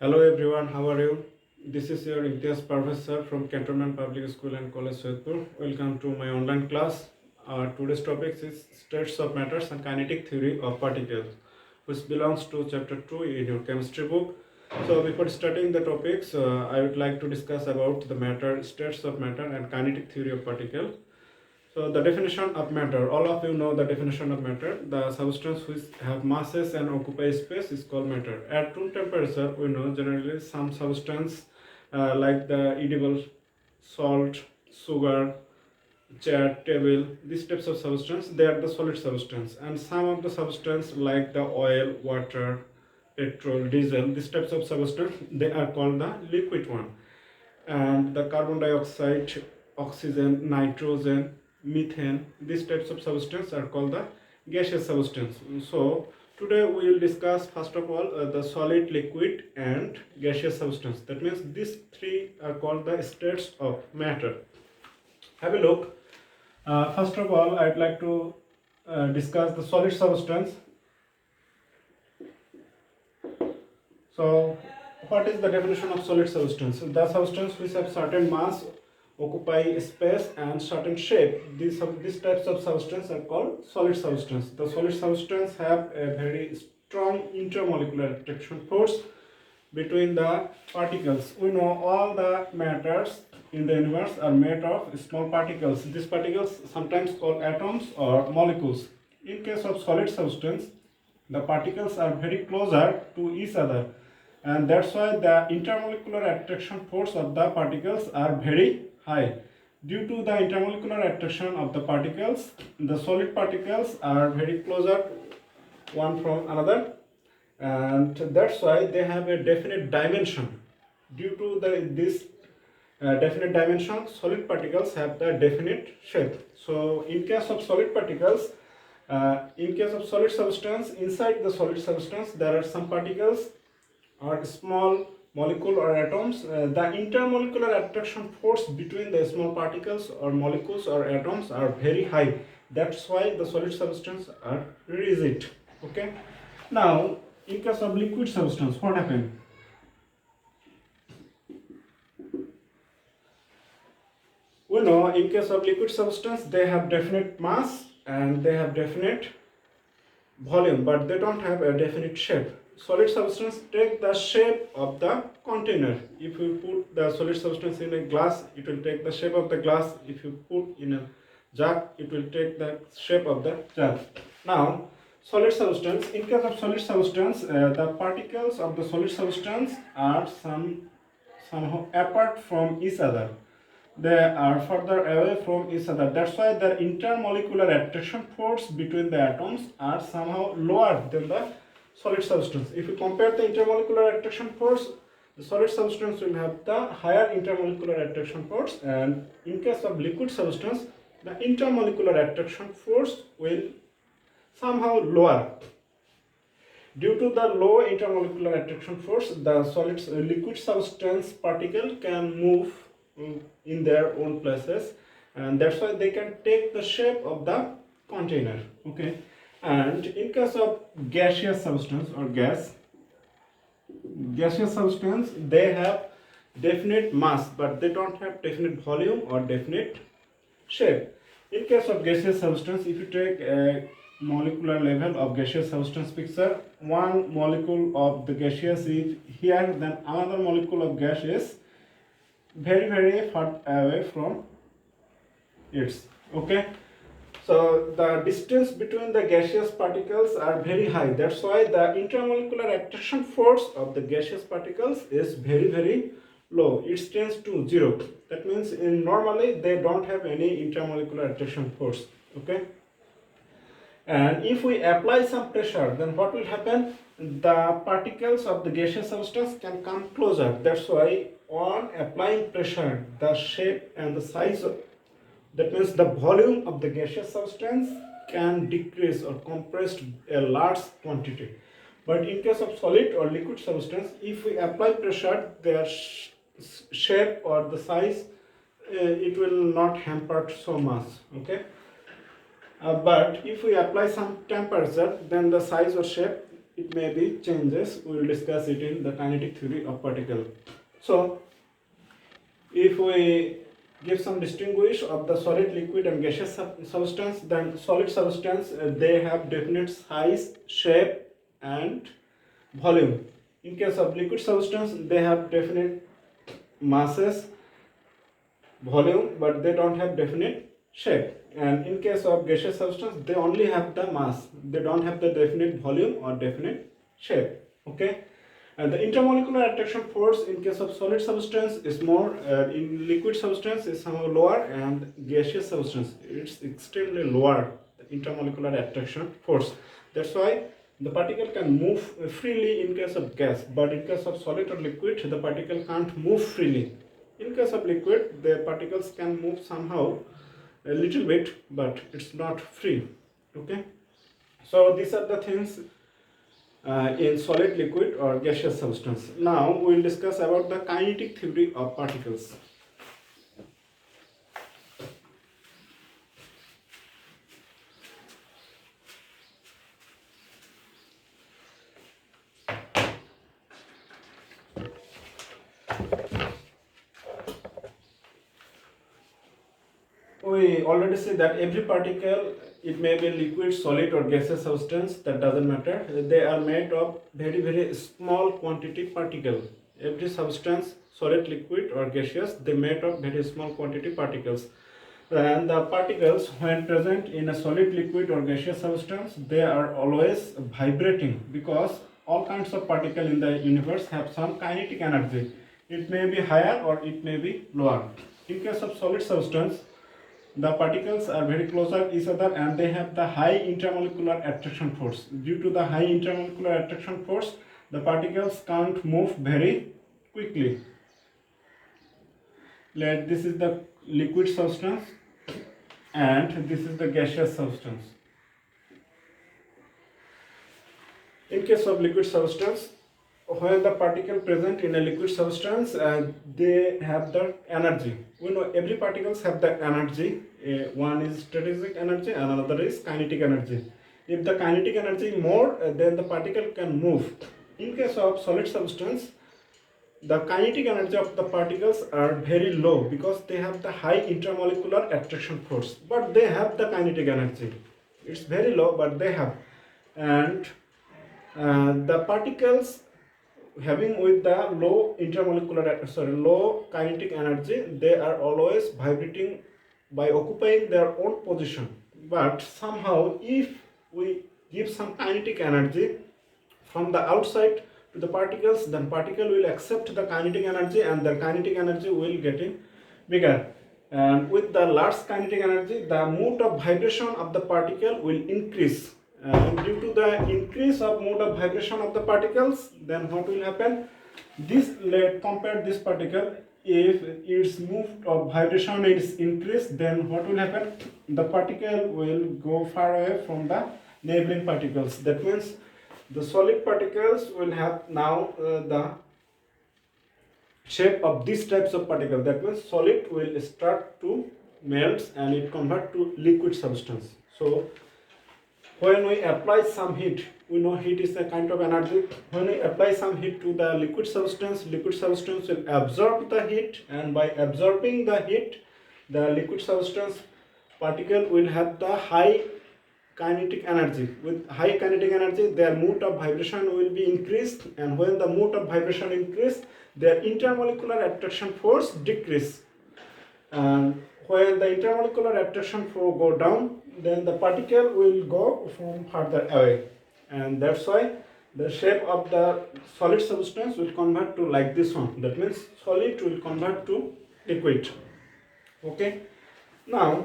Hello everyone, how are you? This is your Imtiaz Professor from Cantonment Public School and College Sohitpur. Welcome to my online class. Today's topic is states of matters and kinetic theory of particles, which belongs to chapter 2 in your chemistry book. So before starting the topics, I would like to discuss about the matter, states of matter and kinetic theory of particle. So the definition of matter, all of you know the definition of matter. The substance which have masses and occupy space is called matter. At room temperature, we know generally some substance like the edible salt, sugar, chair, table, these types of substance, they are the solid substance. And some of the substance like the oil, water, petrol, diesel, these types of substance, they are called the liquid one. And the carbon dioxide, oxygen, nitrogen, methane, these types of substances are called the gaseous substance. So today we will discuss first of all the solid, liquid and gaseous substance. That means these three are called the states of matter. Have a look. First of all, I'd like to discuss the solid substance. So what is the definition of solid substance? The substance which have certain mass, occupy space and certain shape. These types of substance are called solid substance. The solid substance have a very strong intermolecular attraction force between the particles. We know all the matters in the universe are made of small particles. These particles sometimes called atoms or molecules. In case of solid substance, the particles are very closer to each other, and that's why the intermolecular attraction force of the particles are very high. Due to the intermolecular attraction of the particles, the solid particles are very closer one from another, and that's why they have a definite dimension. Due to this definite dimension, solid particles have the definite shape. So in case of solid particles, in case of solid substance, inside the solid substance there are some particles or small molecule or atoms. The intermolecular attraction force between the small particles or molecules or atoms are very high. That's why the solid substance are rigid. Okay. Now, in case of liquid substance, what happened? We know in case of liquid substance, they have definite mass and they have definite volume, but they don't have a definite shape. Solid substance take the shape of the container. If you put the solid substance in a glass, it will take the shape of the glass. If you put in a jug, it will take the shape of the jug. Now, solid substance, in case of solid substance, the particles of the solid substance are somehow apart from each other. They are further away from each other. That's why the intermolecular attraction force between the atoms are somehow lower than the solid substance. If you compare the intermolecular attraction force, the solid substance will have the higher intermolecular attraction force, and in case of liquid substance, the intermolecular attraction force will somehow lower. Due to the low intermolecular attraction force, the liquid substance particle can move in their own places, and that's why they can take the shape of the container. Okay. And in case of gaseous substance or gaseous substance, they have definite mass, but they don't have definite volume or definite shape. In case of gaseous substance, if you take a molecular level of gaseous substance picture, one molecule of the gaseous is here, then another molecule of gas is very far away from it. Okay. So the distance between the gaseous particles are very high. That's why the intermolecular attraction force of the gaseous particles is very low. It tends to 0. That means normally they don't have any intermolecular attraction force. Okay. And if we apply some pressure, then what will happen? The particles of the gaseous substance can come closer. That's why on applying pressure, the shape and the size of, that means the volume of the gaseous substance can decrease or compress a large quantity. But in case of solid or liquid substance, if we apply pressure, their shape or the size, it will not hamper so much. Okay. But if we apply some temperature, then the size or shape it may be changes. We will discuss it in the kinetic theory of particle. So if we give some distinguish of the solid, liquid and gaseous substance, then solid substance they have definite size, shape and volume. In case of liquid substance, they have definite masses, volume, but they don't have definite shape. And in case of gaseous substance, they only have the mass, they don't have the definite volume or definite shape. Okay. And the intermolecular attraction force in case of solid substance is more, in liquid substance is somehow lower, and gaseous substance it's extremely lower, the intermolecular attraction force. That's why the particle can move freely in case of gas, but in case of solid or liquid, the particle can't move freely. In case of liquid, the particles can move somehow a little bit, but it's not free. Okay. So these are the things in solid, liquid or gaseous substance. Now we will discuss about the kinetic theory of particles. We already see that every particle, it may be liquid, solid or gaseous substance, that doesn't matter. They are made of very small quantity particle. Every substance, solid, liquid or gaseous, they made of very small quantity particles. And the particles, when present in a solid, liquid or gaseous substance, they are always vibrating, because all kinds of particles in the universe have some kinetic energy. It may be higher or it may be lower. In case of solid substance, the particles are very close to each other and they have the high intermolecular attraction force. Due to the high intermolecular attraction force, the particles can't move very quickly. This is the liquid substance and this is the gaseous substance. In case of liquid substance, when the particle present in a liquid substance, they have the energy. We know every particles have the energy. One is static energy and another is kinetic energy. If the kinetic energy more, then the particle can move. In case of solid substance, the kinetic energy of the particles are very low because they have the high intermolecular attraction force, but they have the kinetic energy. It's very low, but they have. And the particles having with the low low kinetic energy, they are always vibrating by occupying their own position. But somehow, if we give some kinetic energy from the outside to the particles, then particle will accept the kinetic energy and the kinetic energy will getting bigger. And with the large kinetic energy, the mode of vibration of the particle will increase. And due to the increase of mode of vibration of the particles, then what will happen? Compare this particle. If its mode of vibration is increased, then what will happen? The particle will go far away from the neighboring particles. That means the solid particles will have now the shape of these types of particle. That means solid will start to melt and it convert to liquid substance. So when we apply some heat, we know heat is a kind of energy. When we apply some heat to the liquid substance will absorb the heat, and by absorbing the heat, the liquid substance particle will have the high kinetic energy. With high kinetic energy, their mode of vibration will be increased, and when the mode of vibration increase, their intermolecular attraction force decrease. And when the intermolecular attraction force go down, then the particle will go from further away, and that's why the shape of the solid substance will convert to like this one. That means solid will convert to liquid. Okay. Now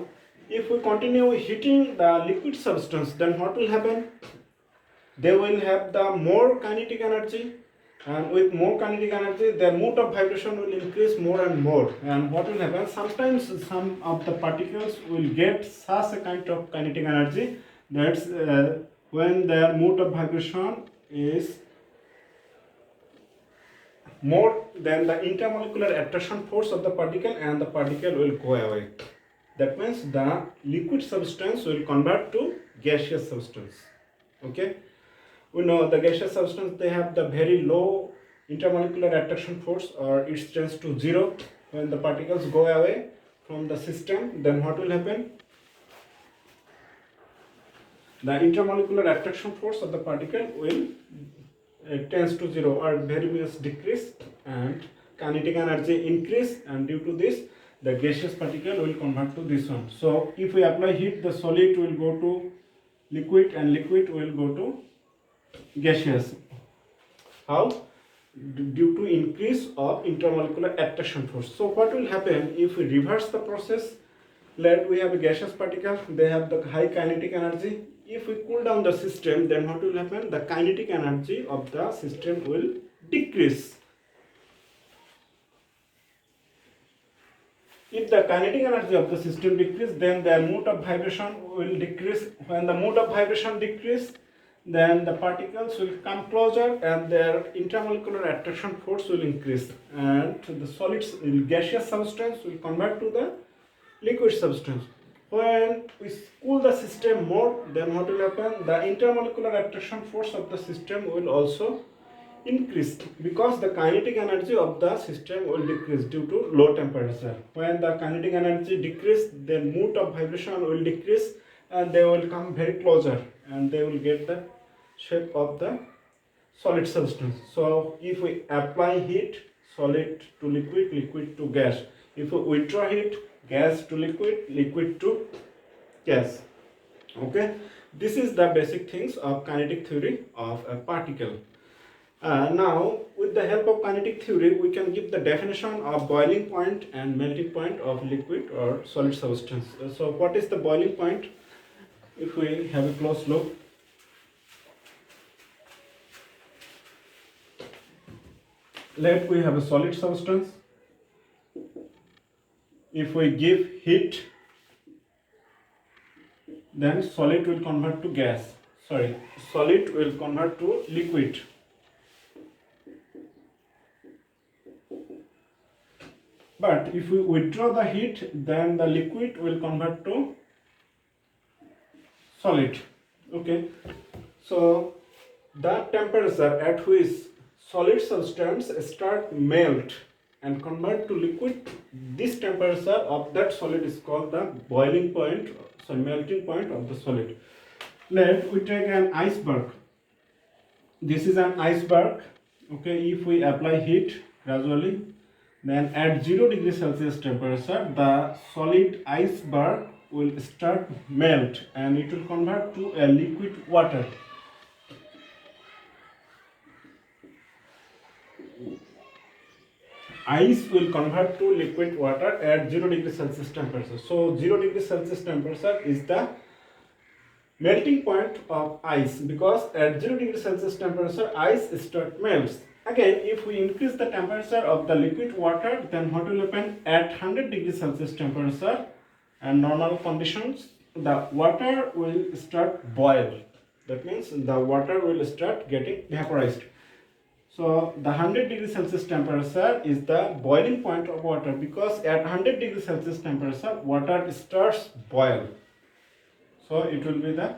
if we continue heating the liquid substance, then what will happen? They will have the more kinetic energy, and with more kinetic energy, their mode of vibration will increase more and more. And what will happen? Sometimes some of the particles will get such a kind of kinetic energy that's when their mode of vibration is more than the intermolecular attraction force of the particle, and the particle will go away. That means the liquid substance will convert to gaseous substance. Okay. we know the gaseous substance, they have the very low intermolecular attraction force, or it tends to zero. When the particles go away from the system, then what will happen? The intermolecular attraction force of the particle will tends to zero or very much decrease, and kinetic energy increase, and due to this the gaseous particle will convert to this one. So if we apply heat, the solid will go to liquid and liquid will go to gaseous. How? Due to increase of intermolecular attraction force. So what will happen if we reverse the process? Let we have a gaseous particle, they have the high kinetic energy. If we cool down the system, then what will happen? The kinetic energy of the system will decrease. If the kinetic energy of the system decrease, then their mode of vibration will decrease. When the mode of vibration decrease, then the particles will come closer and their intermolecular attraction force will increase, and the solids, gaseous substance will convert to the liquid substance. When we cool the system more, then what will happen? The intermolecular attraction force of the system will also increase, because the kinetic energy of the system will decrease due to low temperature. When the kinetic energy decrease, then mode of vibration will decrease and they will come very closer and they will get the shape of the solid substance. So if we apply heat, solid to liquid, liquid to gas. If we withdraw heat, gas to liquid, liquid to gas. Okay, this is the basic things of kinetic theory of a particle. Now with the help of kinetic theory, we can give the definition of boiling point and melting point of liquid or solid substance. So what is the boiling point? If we have a close look, let we have a solid substance. If we give heat, then solid will convert to gas. Solid will convert to liquid. But if we withdraw the heat, then the liquid will convert to solid. Okay. So the temperature at which solid substance start melt and convert to liquid, this temperature of that solid is called the boiling point, melting point of the solid. Let we take an iceberg. This is an iceberg. Okay, if we apply heat gradually, then at 0 degree Celsius temperature, the solid iceberg will start melt and it will convert to a liquid water. Ice will convert to liquid water at 0 degree Celsius temperature. So 0 degree Celsius temperature is the melting point of ice, because at 0 degree Celsius temperature ice start melts. Again, if we increase the temperature of the liquid water, then what will happen? At 100 degree Celsius temperature and normal conditions, the water will start boil. That means the water will start getting vaporized. So the 100 degree Celsius temperature is the boiling point of water, because at 100 degree Celsius temperature water starts boil. So it will be the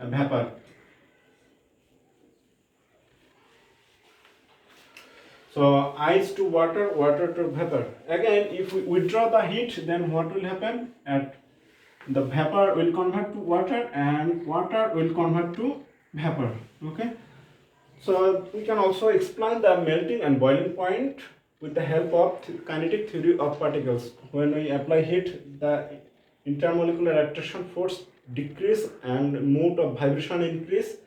vapor. So ice to water, water to vapor. Again, if we withdraw the heat, then what will happen? At the vapor will convert to water and water will convert to vapor. Okay. So we can also explain the melting and boiling point with the help of kinetic theory of particles. When we apply heat, the intermolecular attraction force decrease and mode of vibration increase.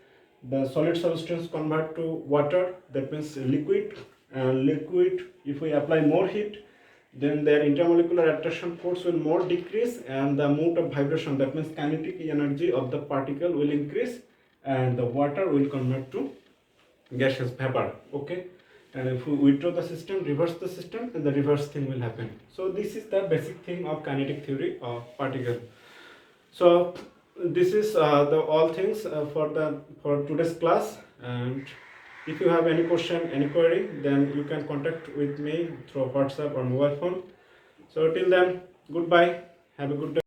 The solid substance convert to water, that means liquid, and liquid, if we apply more heat, then their intermolecular attraction force will more decrease and the mode of vibration, that means kinetic energy of the particle, will increase and the water will convert to gaseous vapor. Okay, and if we withdraw the system, reverse the system, and the reverse thing will happen. So this is the basic thing of kinetic theory of particle. So this is the all things for today's class, and if you have any question, any query, then you can contact with me through WhatsApp or mobile phone. So till then, goodbye, have a good day.